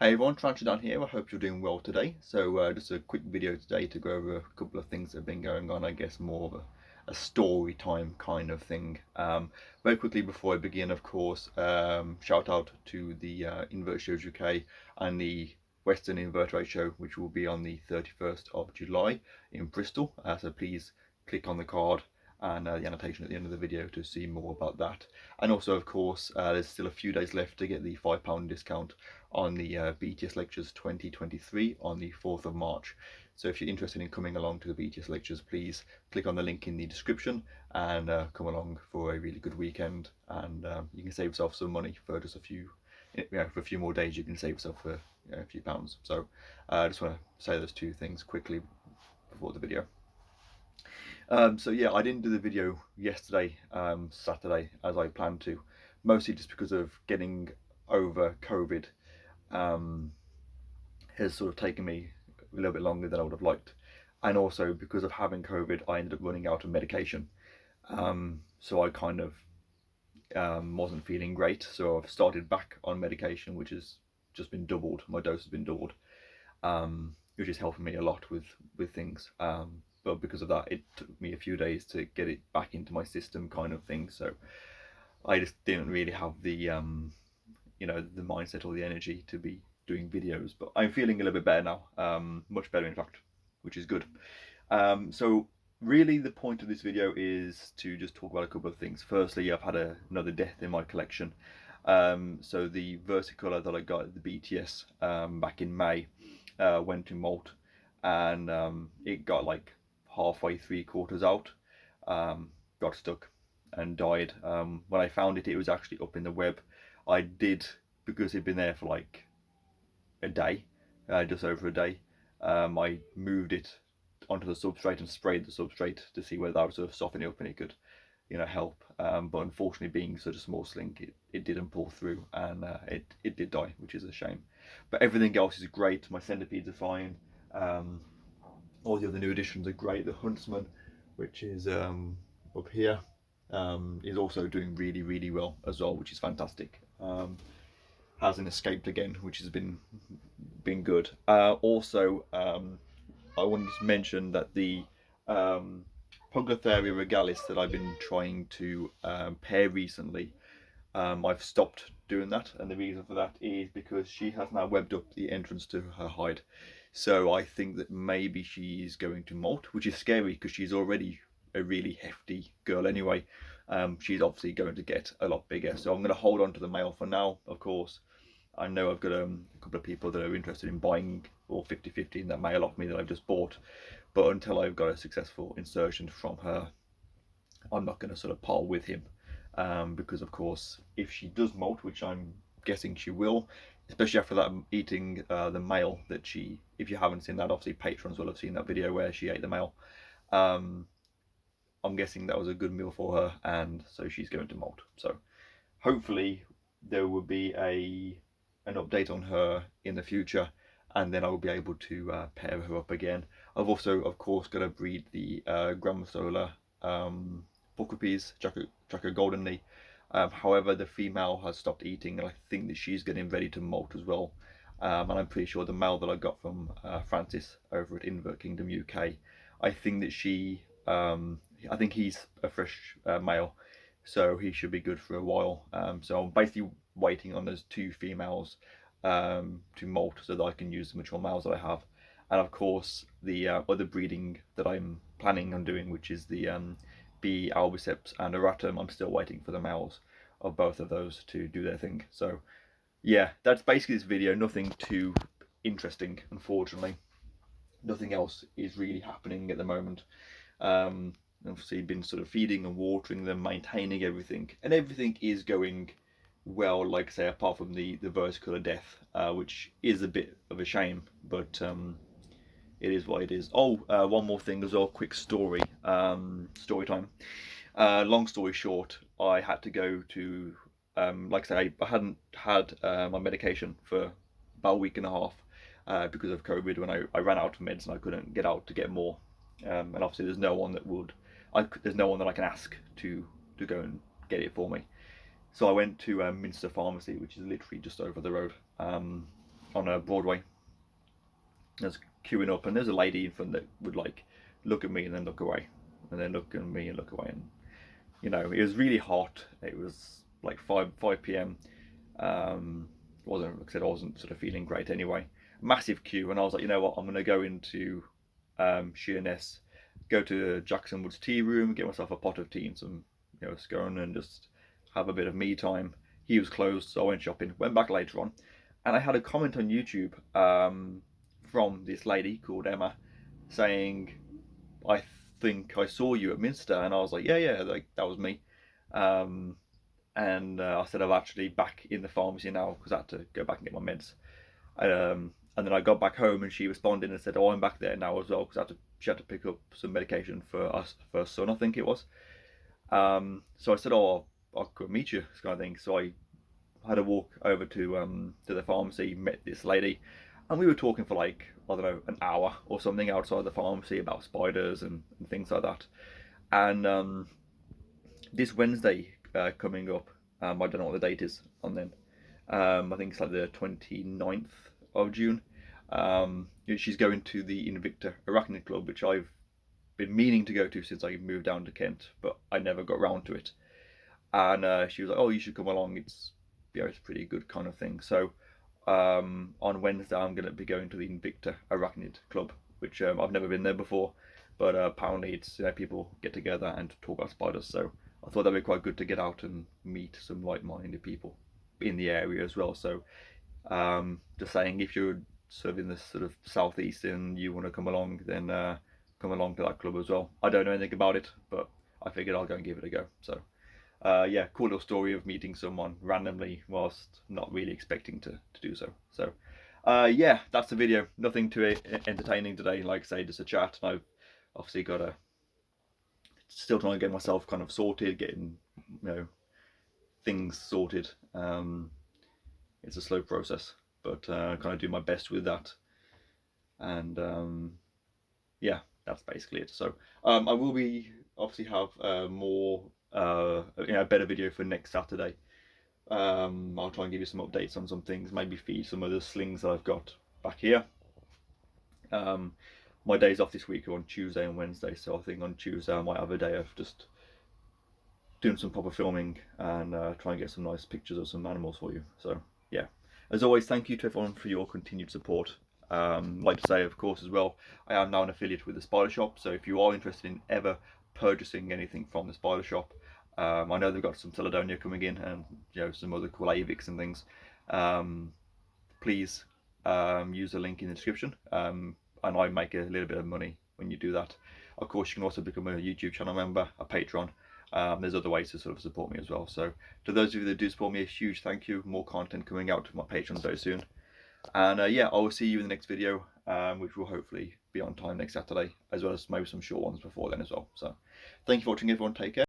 Hey everyone, TarantulaDan here. I hope you're doing well today. So just a quick video today to go over a couple of things that have been going on. I guess more of a story time kind of thing. Very quickly before I begin, of course, shout out to the Invert Shows UK and the Western Invert Show, which will be on the 31st of July in Bristol. So please click on the card and the annotation at the end of the video to see more about that. And also, of course, there's still a few days left to get the £5 discount on the BTS Lectures 2023 on the 4th of March. So if you're interested in coming along to the BTS Lectures, please click on the link in the description and come along for a really good weekend. And you can save yourself some money for just a few, for a few more days. You can save yourself for a few pounds. So I just want to say those two things quickly before the video. So yeah, I didn't do the video yesterday, Saturday, as I planned to, mostly just because of getting over COVID. Has sort of taken me a little bit longer than I would have liked, and also because of having COVID, I ended up running out of medication. So I kind of wasn't feeling great. So I've started back on medication, which has just been doubled. My dose has been doubled, which is helping me a lot with things. But because of that, it took me a few days to get it back into my system, kind of thing. So I just didn't really have the the mindset or the energy to be doing videos. But I'm feeling a little bit better now, much better in fact, which is good. So really the point of this video is to just talk about a couple of things. Firstly, I've had another death in my collection. So the versicolor that I got at the BTS back in May went to molt, and it got like halfway, 3/4 out, got stuck and died. When I found it, it was actually up in the web. I did, because it'd been there for like a day, just over a day, I moved it onto the substrate and sprayed the substrate to see whether that would sort of soften it up and it could, help. But unfortunately, being such a small slink, it didn't pull through, and it did die, which is a shame. But everything else is great. My centipedes are fine. All the other new additions are great. The huntsman, which is up here, is also doing really, really well as well, which is fantastic. Hasn't escaped again, which has been good. Also, I wanted to mention that the Puglotheria regalis that I've been trying to pair recently, I've stopped doing that, and the reason for that is because she has now webbed up the entrance to her hide. So I think that maybe she's going to molt, which is scary because she's already a really hefty girl anyway. She's obviously going to get a lot bigger, so I'm going to hold on to the male for now. Of course, I know I've got a couple of people that are interested in buying or 50/50 in that male off me that I've just bought, but until I've got a successful insertion from her, I'm not going to sort of part with him, because of course if she does molt, which I'm guessing she will, especially after that eating the male that she, if you haven't seen that, obviously patrons will have seen that video where she ate the male. I'm guessing that was a good meal for her, and so she's going to molt. So hopefully there will be an update on her in the future, and then I will be able to pair her up again. I've also, of course, got to breed the Grammosola Pulchripes, Draco Golden Knee. However, the female has stopped eating, and I think that she's getting ready to molt as well. And I'm pretty sure the male that I got from Francis over at Invert Kingdom UK, I think that I think he's a fresh male, so he should be good for a while. So I'm basically waiting on those two females to molt so that I can use the mature males that I have. And of course, the other breeding that I'm planning on doing, which is the B. albiceps and Eratum, I'm still waiting for the males of both of those to do their thing. So yeah, that's basically this video. Nothing too interesting, unfortunately. Nothing else is really happening at the moment. Obviously been sort of feeding and watering them, maintaining everything, and everything is going well, like I say, apart from the versicolor death, which is a bit of a shame, but it is what it is. One more thing as well, quick story time. Long story short, I had to go to like I say, I hadn't had my medication for about a week and a half because of COVID. When I ran out of meds and I couldn't get out to get more, and obviously there's no one that there's no one that I can ask to go and get it for me. So I went to Minster Pharmacy, which is literally just over the road, on a Broadway. I was queuing up, and there's a lady in front that would like look at me and then look away, and then look at me and look away, and you know, it was really hot. It was like 5 p.m. Wasn't, like I said, I wasn't sort of feeling great anyway. Massive queue, and I was like, you know what, I'm gonna go into Sheerness, go to Jackson Wood's tea room, get myself a pot of tea and some, you know, scone, and just have a bit of me time. He was closed, so I went shopping. Went back later on, and I had a comment on YouTube from this lady called Emma saying, I think I saw you at Minster, and I was like, yeah, like that was me. And I said, I'm actually back in the pharmacy now because I had to go back and get my meds. And then I got back home, and she responded and said, "Oh, I'm back there now as well," because she had to pick up some medication for her son, I think it was. So I said, "Oh, I'll come meet you," this kind of thing. So I had a walk over to the pharmacy, met this lady, and we were talking for like, I don't know, an hour or something outside the pharmacy about spiders and things like that. And this Wednesday coming up, I don't know what the date is on then. I think it's like the 29th of June. She's going to the Invicta Arachnid Club, which I've been meaning to go to since I moved down to Kent, but I never got round to it. And she was like, "Oh, you should come along. It's, you know, it's a pretty good kind of thing." So on Wednesday, I'm going to be going to the Invicta Arachnid Club, which I've never been there before, but apparently it's, you know, people get together and talk about spiders. So I thought that'd be quite good to get out and meet some like-minded people in the area as well. So just saying, if you're sort of in the sort of southeast and you want to come along, then come along to that club as well. I don't know anything about it, but I figured I'll go and give it a go. So yeah, cool little story of meeting someone randomly whilst not really expecting to do so. So yeah, that's the video. Nothing too entertaining today. Like I say, just a chat. And I've obviously got to still trying to get myself kind of sorted, getting, you know, things sorted. It's a slow process, but kind of do my best with that. And yeah, that's basically it. So I will be obviously have more you know, a better video for next Saturday. I'll try and give you some updates on some things, maybe feed some of the slings that I've got back here. My days off this week are on Tuesday and Wednesday, so I think on Tuesday I might have a day of just doing some proper filming and try and get some nice pictures of some animals for you. So yeah, as always, thank you to everyone for your continued support. Like to say, of course, as well, I am now an affiliate with the Spider Shop, so if you are interested in ever purchasing anything from the Spider Shop, I know they've got some Teledonia coming in, and, you know, some other cool Avics and things. Please use the link in the description, and I make a little bit of money when you do that. Of course, you can also become a YouTube channel member, a Patreon. There's other ways to sort of support me as well. So to those of you that do support me, a huge thank you. More content coming out to my patrons very soon. And yeah, I will see you in the next video, which will hopefully be on time next Saturday, as well as maybe some short ones before then as well. So thank you for watching, everyone. Take care.